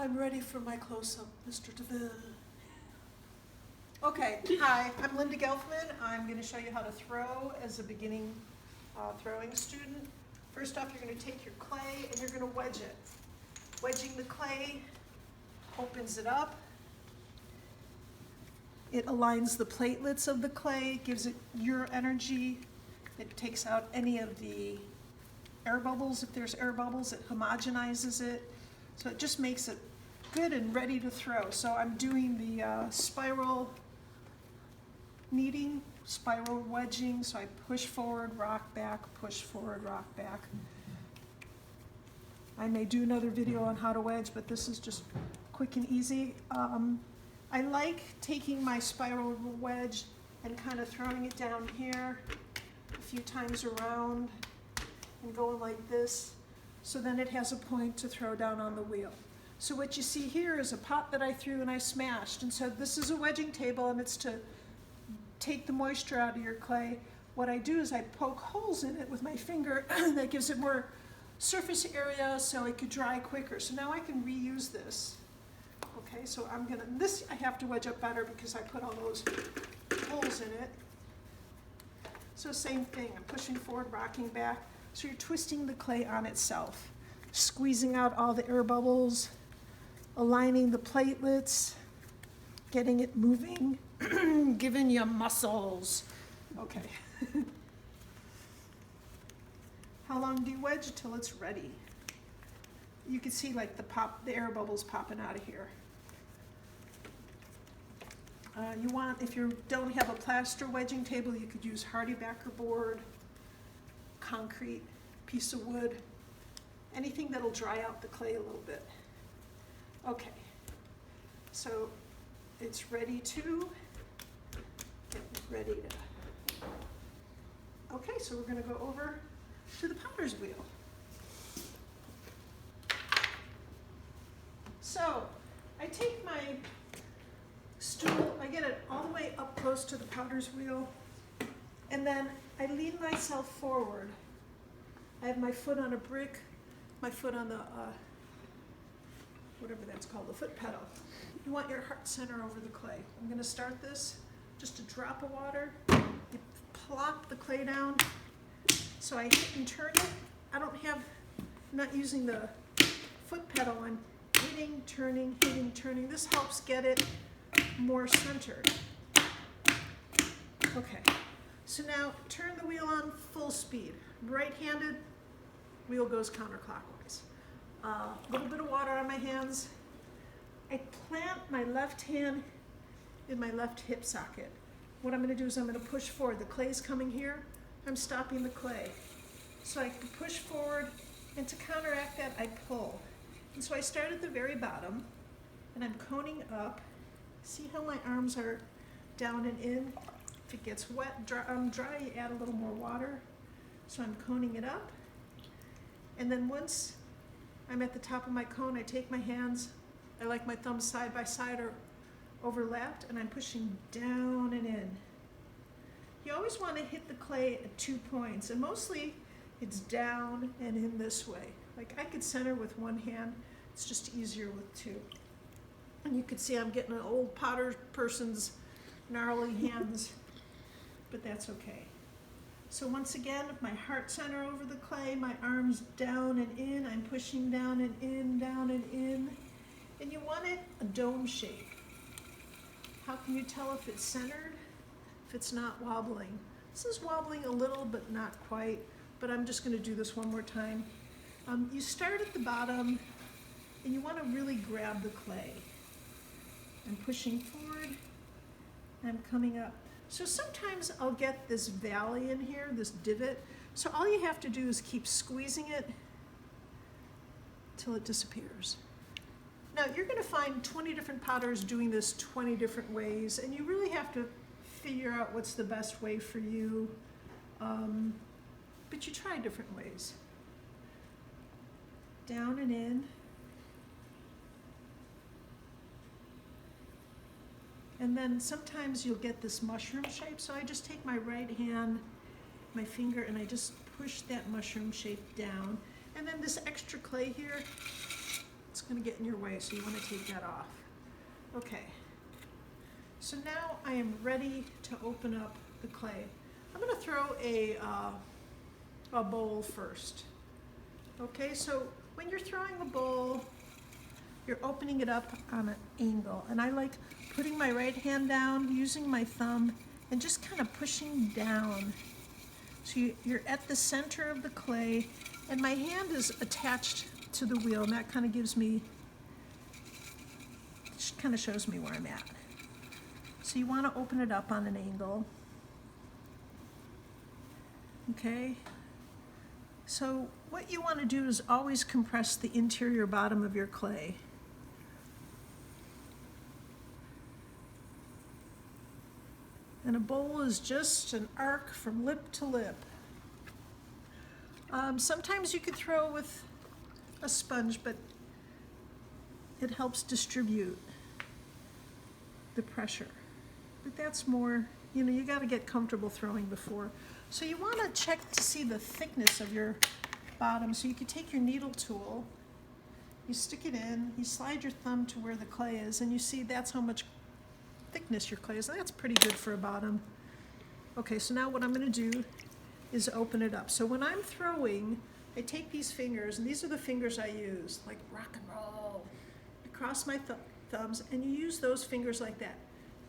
I'm ready for my close-up, Mr. DeVille. Okay, hi, I'm Linda Gelfman. I'm going to show you how to throw as a beginning throwing student. First off, you're going to take your clay and you're going to wedge it. Wedging the clay opens it up. It aligns the platelets of the clay, gives it your energy. It takes out any of the air bubbles. If there's air bubbles, it homogenizes it. So it just makes it good and ready to throw. So I'm doing the spiral kneading, spiral wedging. So I push forward, rock back, push forward, rock back. I may do another video on how to wedge, but this is just quick and easy. I like taking my spiral wedge and kind of throwing it down here a few times around and going like this, so then it has a point to throw down on the wheel. So what you see here is a pot that I threw and I smashed, and so this is a wedging table and it's to take the moisture out of your clay. What I do is I poke holes in it with my finger that gives it more surface area so it could dry quicker. So now I can reuse this. Okay, so this I have to wedge up better because I put all those holes in it. So same thing, I'm pushing forward, rocking back. So you're twisting the clay on itself, squeezing out all the air bubbles, aligning the platelets, getting it moving, giving you muscles. Okay. How long do you wedge? Till it's ready. You can see like the air bubbles popping out of here. If you don't have a plaster wedging table, you could use hardy backer board, concrete, piece of wood, anything that'll dry out the clay a little bit. Okay, so it's ready to okay, so we're going to go over to the potter's wheel. So I take my stool, I get it all the way up close to the potter's wheel, and then I lean myself forward. I have my foot on a brick, my foot on the, whatever that's called, the foot pedal. You want your heart center over the clay. I'm going to start this, just a drop of water. You plop the clay down. So I hit and turn it. I'm not using the foot pedal. I'm hitting, turning, hitting, turning. This helps get it more centered. Okay, so now turn the wheel on full speed. Right-handed, wheel goes counterclockwise. A little bit of water on my hands. I plant my left hand in my left hip socket. What I'm going to do is I'm going to push forward. The clay's coming here. I'm stopping the clay. So I can push forward, and to counteract that, I pull. And so I start at the very bottom, and I'm coning up. See how my arms are down and in? If it gets wet, dry, you add a little more water. So I'm coning it up. And then once I'm at the top of my cone, I take my hands, I like my thumbs side by side or overlapped, and I'm pushing down and in. You always want to hit the clay at 2 points, and mostly it's down and in this way. Like I could center with one hand, it's just easier with two. And you can see I'm getting an old potter person's gnarly hands, but that's okay. So once again, my heart center over the clay, my arms down and in, I'm pushing down and in, down and in. And you want it a dome shape. How can you tell if it's centered? If it's not wobbling. This is wobbling a little, but not quite. But I'm just going to do this one more time. You start at the bottom, and you want to really grab the clay. I'm pushing forward, I'm coming up. So sometimes I'll get this valley in here, this divot. So all you have to do is keep squeezing it till it disappears. Now you're going to find 20 different potters doing this 20 different ways, and you really have to figure out what's the best way for you. But you try different ways. Down and in. And then sometimes you'll get this mushroom shape. So I just take my right hand, my finger, and I just push that mushroom shape down. And then this extra clay here, it's going to get in your way, so you want to take that off. Okay. So now I am ready to open up the clay. I'm going to throw a bowl first. Okay, so when you're throwing a bowl, you're opening it up on an angle. And I like putting my right hand down, using my thumb, and just kind of pushing down. So you're at the center of the clay, and my hand is attached to the wheel, and that kind of gives me, kind of shows me where I'm at. So you want to open it up on an angle. Okay. So what you want to do is always compress the interior bottom of your clay. And a bowl is just an arc from lip to lip. Sometimes you could throw with a sponge, but it helps distribute the pressure. But that's more, you know, you got to get comfortable throwing before. So you want to check to see the thickness of your bottom. So you could take your needle tool, you stick it in, you slide your thumb to where the clay is, and you see that's how much thickness your clay is. That's pretty good for a bottom. Okay, so now what I'm going to do is open it up. So when I'm throwing, I take these fingers, and these are the fingers I use, like rock and roll. I cross my thumbs, and you use those fingers like that.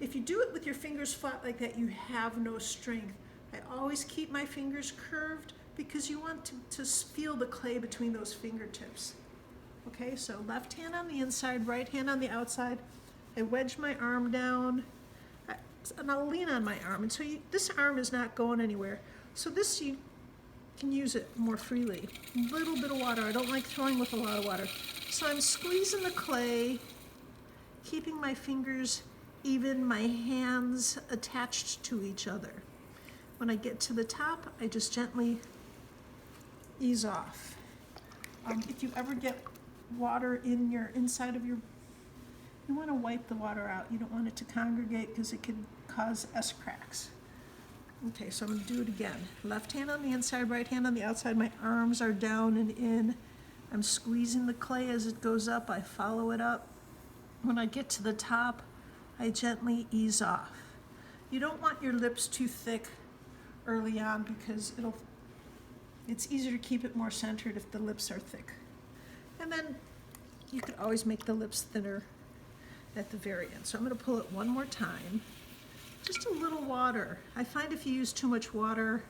If you do it with your fingers flat like that, you have no strength. I always keep my fingers curved because you want to feel the clay between those fingertips. Okay, so left hand on the inside, right hand on the outside. I wedge my arm down, and I'll lean on my arm. And so this arm is not going anywhere. So this, you can use it more freely. A little bit of water. I don't like throwing with a lot of water. So I'm squeezing the clay, keeping my fingers even, my hands attached to each other. When I get to the top, I just gently ease off. If you ever get water in your inside of your, you want to wipe the water out. You don't want it to congregate because it could cause S-cracks. Okay, so I'm going to do it again. Left hand on the inside, right hand on the outside. My arms are down and in. I'm squeezing the clay as it goes up. I follow it up. When I get to the top, I gently ease off. You don't want your lips too thick early on because it's easier to keep it more centered if the lips are thick. And then you could always make the lips thinner at the very end. So I'm going to pull it one more time. Just a little water. I find if you use too much water,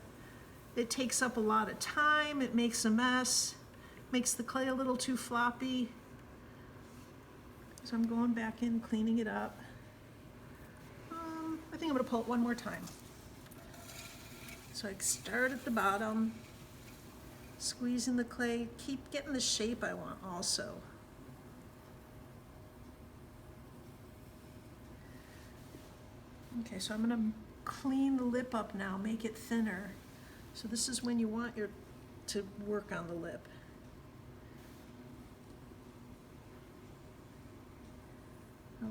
it takes up a lot of time, it makes a mess, makes the clay a little too floppy. So I'm going back in, cleaning it up. I think I'm going to pull it one more time. So I start at the bottom, squeezing the clay, keep getting the shape I want also. Okay, so I'm going to clean the lip up now, make it thinner. So this is when you want to work on the lip.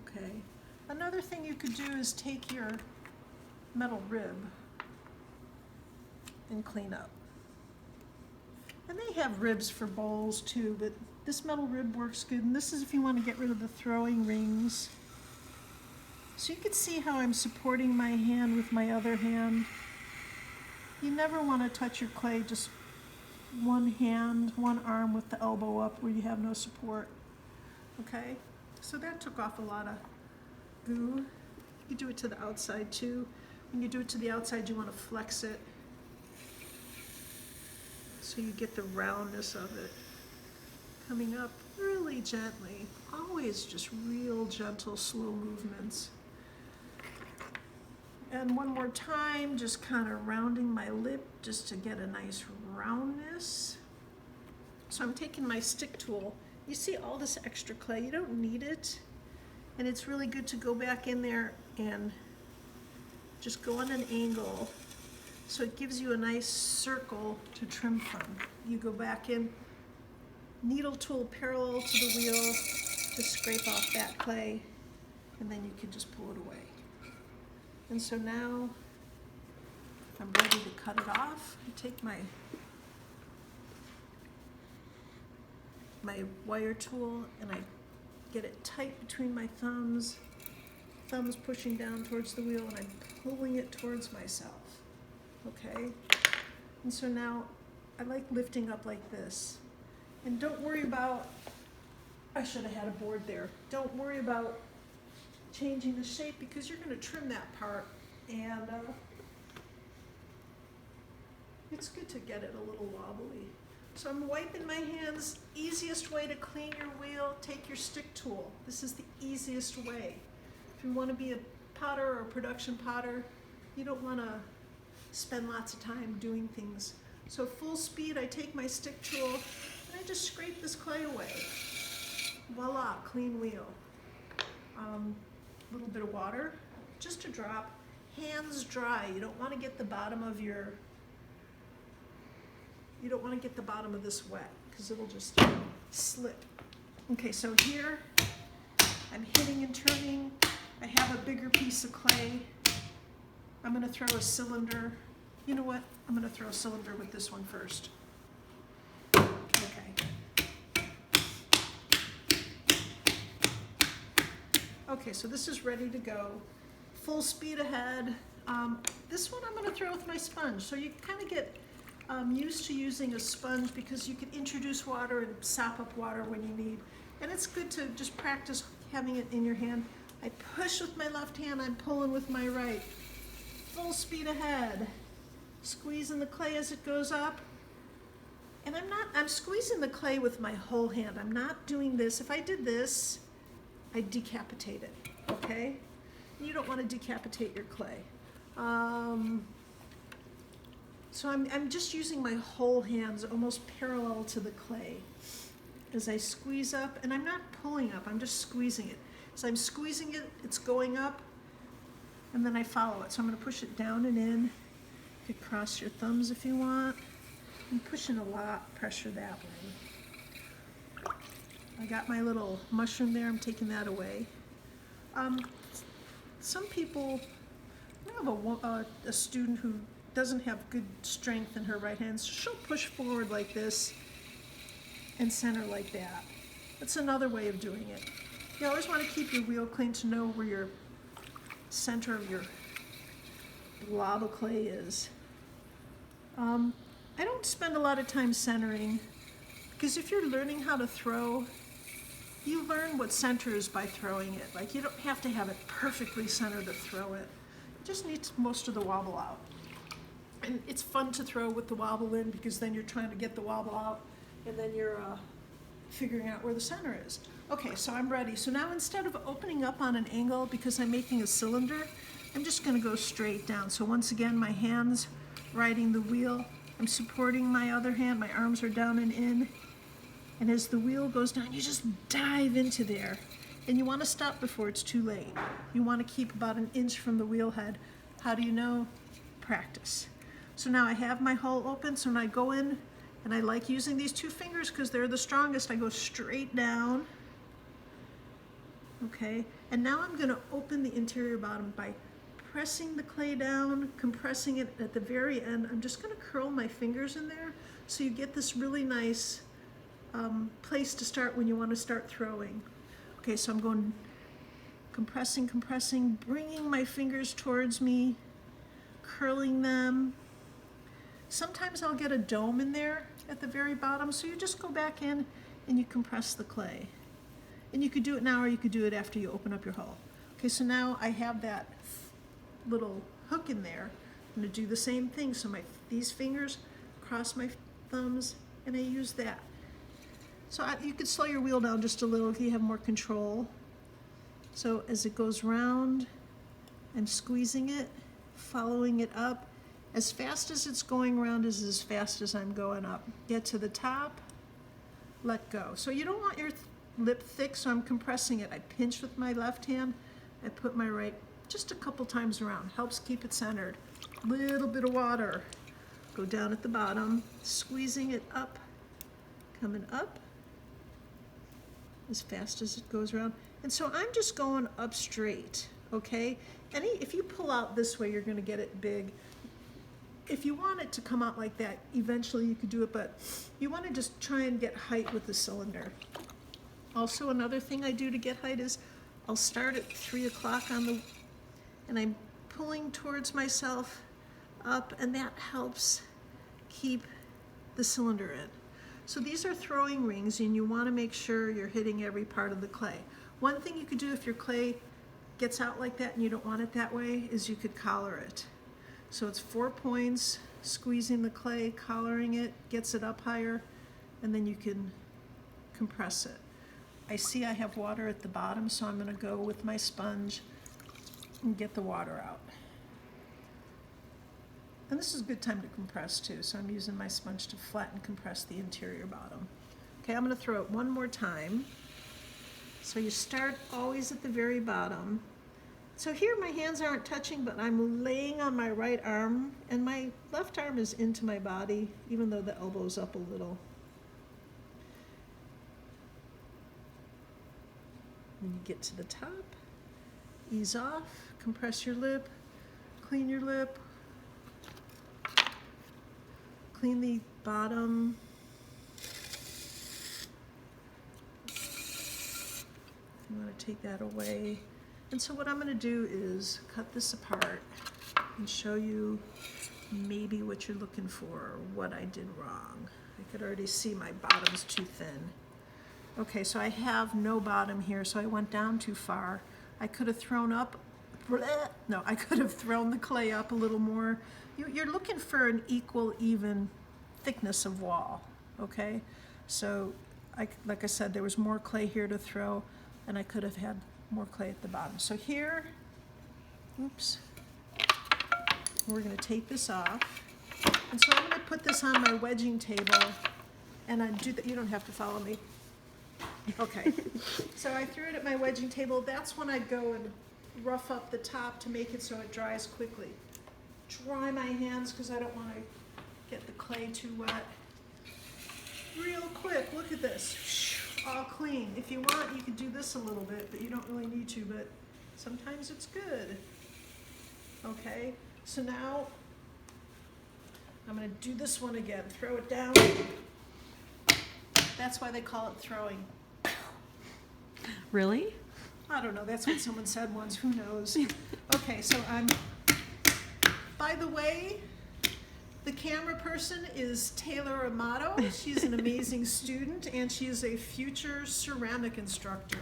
Okay. Another thing you could do is take your metal rib and clean up. And they have ribs for bowls too, but this metal rib works good. And this is if you want to get rid of the throwing rings. So you can see how I'm supporting my hand with my other hand. You never want to touch your clay just one hand, one arm with the elbow up where you have no support. Okay? So that took off a lot of goo. You do it to the outside too. When you do it to the outside, you want to flex it so you get the roundness of it. Coming up really gently, always just real gentle, slow movements. And one more time, just kind of rounding my lip just to get a nice roundness. So I'm taking my stick tool. You see all this extra clay, you don't need it. And it's really good to go back in there and just go on an angle so it gives you a nice circle to trim from. You go back in, needle tool parallel to the wheel to scrape off that clay, and then you can just pull it away. And so now I'm ready to cut it off. I take my my wire tool and I get it tight between my thumbs pushing down towards the wheel, and I'm pulling it towards myself, okay? And so now I like lifting up like this. And don't worry about, I should have had a board there. Don't worry about changing the shape because you're gonna trim that part, and it's good to get it a little wobbly. So I'm wiping my hands. Easiest way to clean your wheel, take your stick tool. This is the easiest way. If you want to be a potter or a production potter, you don't want to spend lots of time doing things. So full speed, I take my stick tool and I just scrape this clay away. Voila, clean wheel. A little bit of water, just a drop. Hands dry. You don't want to get the bottom of this wet because it'll just slip. Okay, so here I'm hitting and turning. I have a bigger piece of clay. I'm going to throw a cylinder. You know what? I'm going to throw a cylinder with this one first. Okay. Okay, so this is ready to go. Full speed ahead. This one I'm going to throw with my sponge. So you kind of get used to using a sponge because you can introduce water and sop up water when you need. And it's good to just practice having it in your hand. I push with my left hand, I'm pulling with my right. Full speed ahead. Squeezing the clay as it goes up. And I'm squeezing the clay with my whole hand. I'm not doing this. If I did this, I'd decapitate it, okay? You don't want to decapitate your clay. So I'm just using my whole hands almost parallel to the clay as I squeeze up, and I'm not pulling up, I'm just squeezing it. So I'm squeezing it, it's going up, and then I follow it. So I'm going to push it down and in. You could cross your thumbs if you want. I'm pushing a lot pressure that way. I got my little mushroom there, I'm taking that away. Some people, I have a student who doesn't have good strength in her right hand, so she'll push forward like this and center like that. That's another way of doing it. You always want to keep your wheel clean to know where your center of your blob of clay is. I don't spend a lot of time centering because if you're learning how to throw, you learn what centers by throwing it. Like, you don't have to have it perfectly centered to throw it. It just needs most of the wobble out. And it's fun to throw with the wobble in because then you're trying to get the wobble out and then you're figuring out where the center is. Okay, so I'm ready. So now instead of opening up on an angle because I'm making a cylinder, I'm just going to go straight down. So once again, my hands riding the wheel. I'm supporting my other hand. My arms are down and in. And as the wheel goes down, you just dive into there. And you want to stop before it's too late. You want to keep about an inch from the wheel head. How do you know? Practice. So now I have my hole open, so when I go in, and I like using these two fingers because they're the strongest, I go straight down. Okay, and now I'm going to open the interior bottom by pressing the clay down, compressing it at the very end. I'm just going to curl my fingers in there so you get this really nice place to start when you want to start throwing. Okay, so I'm going compressing, bringing my fingers towards me, curling them. Sometimes I'll get a dome in there at the very bottom, so you just go back in and you compress the clay. And you could do it now or you could do it after you open up your hole. Okay, so now I have that little hook in there. I'm going to do the same thing. So these fingers cross my thumbs and I use that. So you could slow your wheel down just a little if you have more control. So as it goes round, I'm squeezing it, following it up. As fast as it's going around is as fast as I'm going up. Get to the top, let go. So you don't want your lip thick, so I'm compressing it. I pinch with my left hand, I put my right just a couple times around. Helps keep it centered. Little bit of water. Go down at the bottom, squeezing it up, coming up as fast as it goes around. And so I'm just going up straight, okay? If you pull out this way, you're gonna get it big. if you want it to come out like that, eventually you could do it, but you want to just try and get height with the cylinder. Also, another thing I do to get height is I'll start at 3 o'clock and I'm pulling towards myself up, and that helps keep the cylinder in. So these are throwing rings, and you want to make sure you're hitting every part of the clay. One thing you could do if your clay gets out like that and you don't want it that way is you could collar it. So it's 4 points, squeezing the clay, collaring it, gets it up higher, and then you can compress it. I see I have water at the bottom, so I'm going to go with my sponge and get the water out. And this is a good time to compress too, so I'm using my sponge to flatten and compress the interior bottom. Okay, I'm going to throw it one more time. So you start always at the very bottom. So here my hands aren't touching, but I'm laying on my right arm, and my left arm is into my body, even though the elbow's up a little. When you get to the top, ease off, compress your lip, clean your lip, clean the bottom. You want to take that away. And so what I'm going to do is cut this apart and show you maybe what you're looking for, or what I did wrong. I could already see my bottom's too thin. Okay, so I have no bottom here, so I went down too far. I could have thrown up, I could have thrown the clay up a little more. You're looking for an equal, even thickness of wall, okay? So, like I said, there was more clay here to throw, and I could have had more clay at the bottom. So here, oops, we're gonna take this off. And so I'm gonna put this on my wedging table, and I do that, you don't have to follow me. Okay, so I threw it at my wedging table. That's when I go and rough up the top to make it so it dries quickly. Dry my hands because I don't want to get the clay too wet. Real quick, look at this, all clean. If you want, you could do this a little bit, but you don't really need to, but sometimes it's good. Okay, so now I'm going to do this one again. Throw it down. That's why they call it throwing. Really? I don't know, that's what someone said once, who knows. Okay, so by the way, the camera person is Taylor Amato. She's an amazing student, and she is a future ceramic instructor,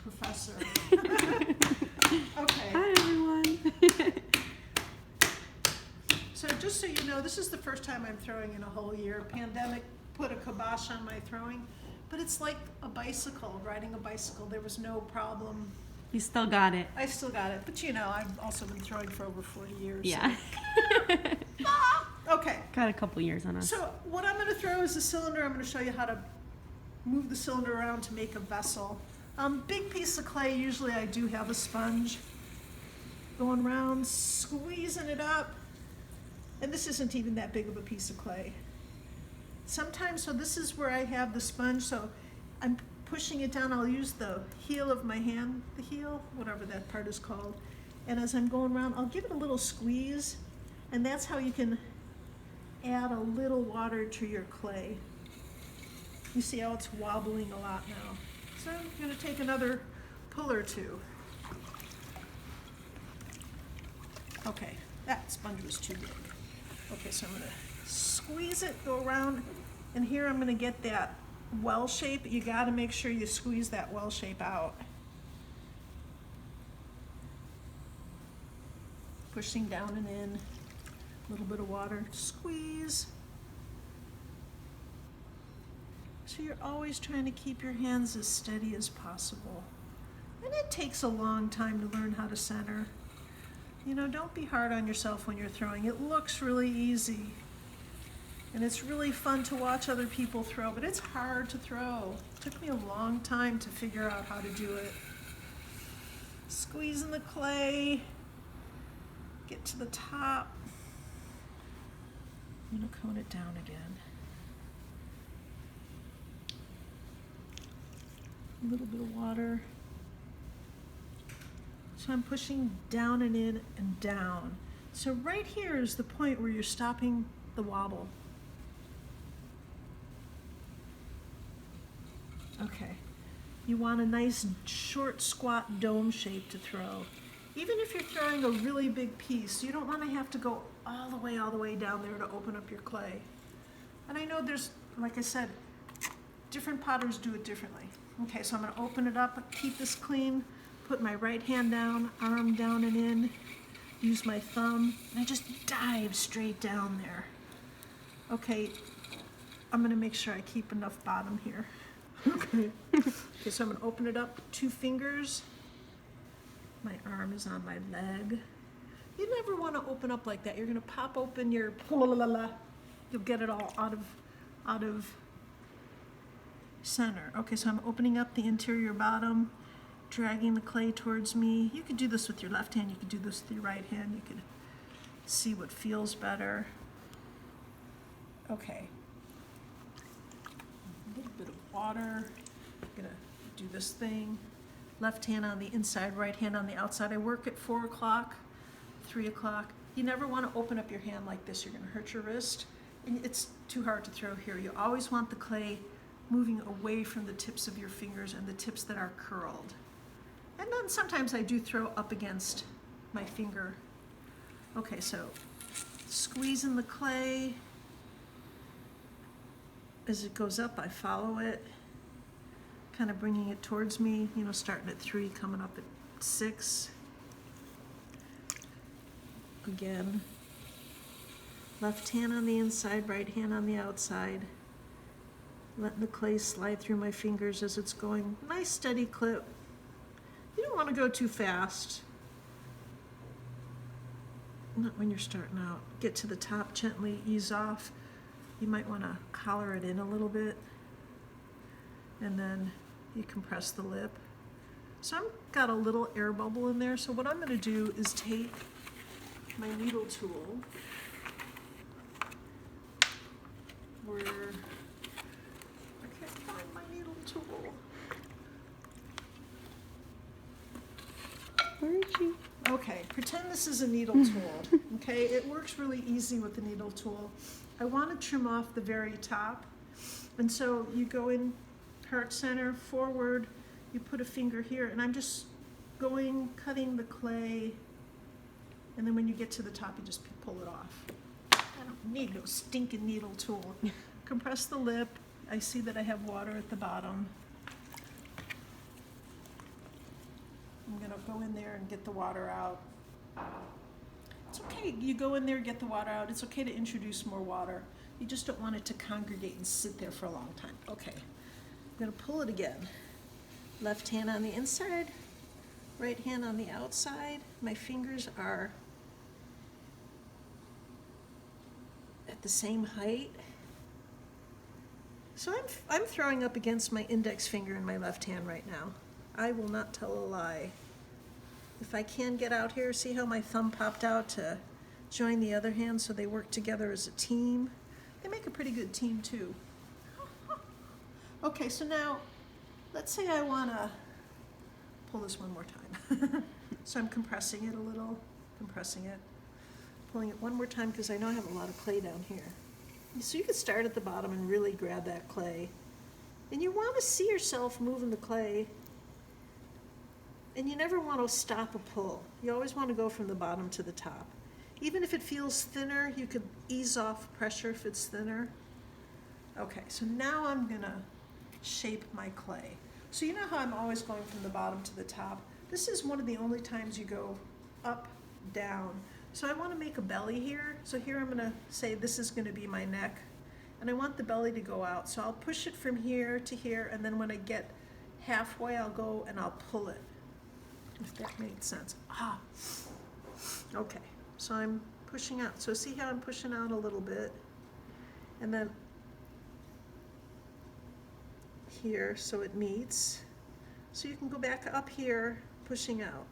professor. Okay. Hi, everyone. So just so you know, this is the first time I'm throwing in a whole year. Pandemic put a kibosh on my throwing, but it's like a bicycle, riding a bicycle. There was no problem. You still got it. I still got it, but you know, I've also been throwing for over 40 years. Yeah. So. Okay. Got a couple years on us. So what I'm going to throw is a cylinder. I'm going to show you how to move the cylinder around to make a vessel. Big piece of clay, usually I do have a sponge. Going around, squeezing it up. And this isn't even that big of a piece of clay. Sometimes, so this is where I have the sponge, so I'm pushing it down. I'll use the heel of my hand, the heel, whatever that part is called. And as I'm going around, I'll give it a little squeeze, and that's how you can add a little water to your clay. You see how it's wobbling a lot now. So I'm going to take another pull or two. Okay, that sponge was too big. Okay, so I'm going to squeeze it, go around, and here I'm going to get that well shape. You got to make sure you squeeze that well shape out. Pushing down and in, a little bit of water, squeeze. So you're always trying to keep your hands as steady as possible. And it takes a long time to learn how to center. You know, don't be hard on yourself when you're throwing. It looks really easy. And it's really fun to watch other people throw, but it's hard to throw. It took me a long time to figure out how to do it. Squeezing the clay, get to the top. I'm gonna cone it down again. A little bit of water. So I'm pushing down and in and down. So right here is the point where you're stopping the wobble. Okay. You want a nice short squat dome shape to throw. Even if you're throwing a really big piece, you don't want to have to go all the way down there to open up your clay. And I know there's, like I said, different potters do it differently. Okay, so I'm going to open it up, keep this clean, put my right hand down, arm down and in, use my thumb, and I just dive straight down there. Okay, I'm going to make sure I keep enough bottom here. Okay, so I'm going to open it up, 2 fingers. My arm is on my leg. You never want to open up like that. You're going to pop open your, you'll get it all out of center. Okay, so I'm opening up the interior bottom, dragging the clay towards me. You could do this with your left hand, you could do this with your right hand. You could see what feels better. Okay. A little bit of water. I'm gonna do this thing. Left hand on the inside, right hand on the outside. I work at 4 o'clock, 3 o'clock. You never want to open up your hand like this. You're going to hurt your wrist. And it's too hard to throw here. You always want the clay moving away from the tips of your fingers and the tips that are curled. And then sometimes I do throw up against my finger. Okay, so squeezing the clay. As it goes up, I follow it, kind of bringing it towards me, you know, starting at 3, coming up at 6. Again, left hand on the inside, right hand on the outside. Letting the clay slide through my fingers as it's going. Nice steady clip. You don't want to go too fast. Not when you're starting out. Get to the top gently, ease off. You might want to collar it in a little bit. And then you compress the lip. So I've got a little air bubble in there. So what I'm going to do is take my needle tool, where I can't find my needle tool. Where is she? Okay, pretend this is a needle tool. Okay, it works really easy with the needle tool. I want to trim off the very top, and so you go in heart center, forward, you put a finger here, and I'm just going, cutting the clay, and then when you get to the top, you just pull it off. I don't need no stinking needle tool. Compress the lip. I see that I have water at the bottom. I'm gonna go in there and get the water out. It's okay, you go in there, get the water out. It's okay to introduce more water. You just don't want it to congregate and sit there for a long time. Okay, I'm gonna pull it again. Left hand on the inside, right hand on the outside. My fingers are at the same height. So I'm throwing up against my index finger in my left hand right now. I will not tell a lie. If I can get out here, see how my thumb popped out to join the other hand so they work together as a team? They make a pretty good team too. Okay, so now let's say I want to pull this one more time. So I'm compressing it a little, compressing it, pulling it one more time because I know I have a lot of clay down here. So you can start at the bottom and really grab that clay. And you want to see yourself moving the clay. And you never want to stop a pull. You always want to go from the bottom to the top. Even if it feels thinner, you could ease off pressure if it's thinner. Okay, so now I'm gonna shape my clay. So you know how I'm always going from the bottom to the top? This is one of the only times you go up, down. So I want to make a belly here. So here I'm gonna say this is gonna be my neck. And I want the belly to go out. So I'll push it from here to here, and then when I get halfway, I'll go and I'll pull it. If that made sense. Ah, okay, so I'm pushing out. So see how I'm pushing out a little bit? And then here, so it meets. So you can go back up here, pushing out.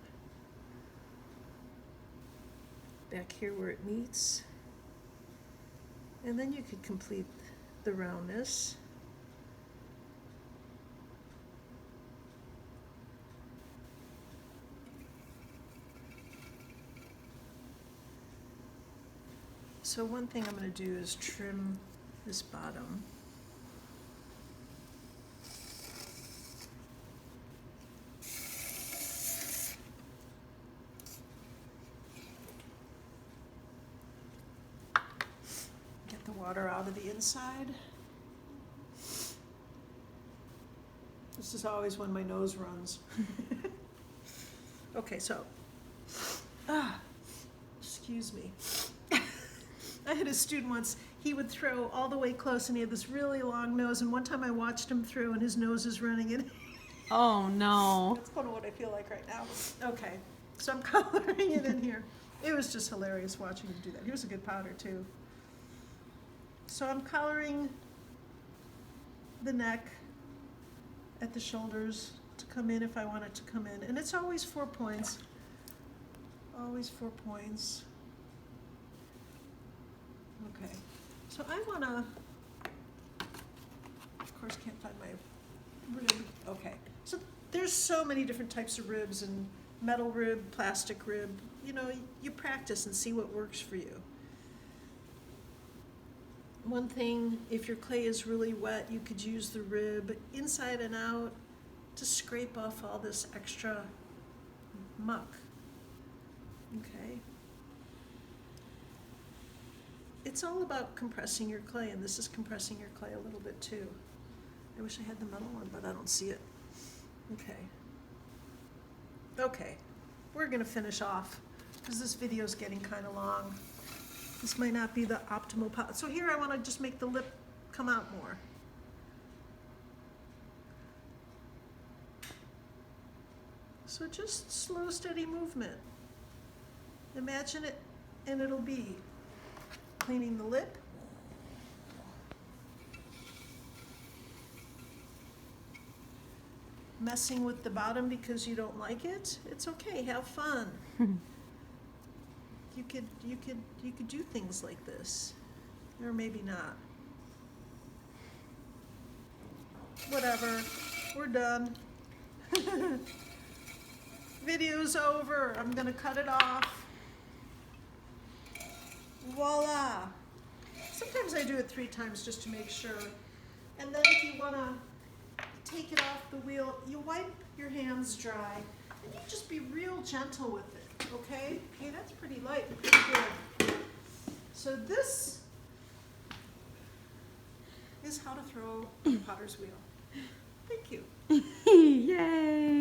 Back here where it meets. And then you could complete the roundness. So one thing I'm going to do is trim this bottom. Get the water out of the inside. This is always when my nose runs. Okay, so, excuse me. I had a student once, he would throw all the way close and he had this really long nose, and one time I watched him throw and his nose is running in. Oh no. That's kind of what I feel like right now. Okay, so I'm coloring it in here. It was just hilarious watching him do that. He was a good powder too. So I'm coloring the neck at the shoulders to come in if I want it to come in. And it's always 4 points. Always 4 points. Okay, so I wanna, of course can't find my rib. Okay, so there's so many different types of ribs, and metal rib, plastic rib. You know, you practice and see what works for you. One thing, if your clay is really wet, you could use the rib inside and out to scrape off all this extra muck. Okay. It's all about compressing your clay, and this is compressing your clay a little bit too. I wish I had the metal one, but I don't see it. Okay. Okay, we're gonna finish off because this video is getting kind of long. This might not be the optimal pot. So here I want to just make the lip come out more. So just slow, steady movement. Imagine it, and it'll be cleaning the lip. Messing with the bottom because you don't like it. It's okay, have fun. You could do things like this, or maybe not. Whatever, we're done. Video's over. I'm gonna cut it off. Voila. Sometimes I do it 3 times just to make sure. And then if you wanna take it off the wheel, you wipe your hands dry, and you just be real gentle with it. Okay? Okay, that's pretty light and pretty good. So this is how to throw a potter's wheel. Thank you. Yay.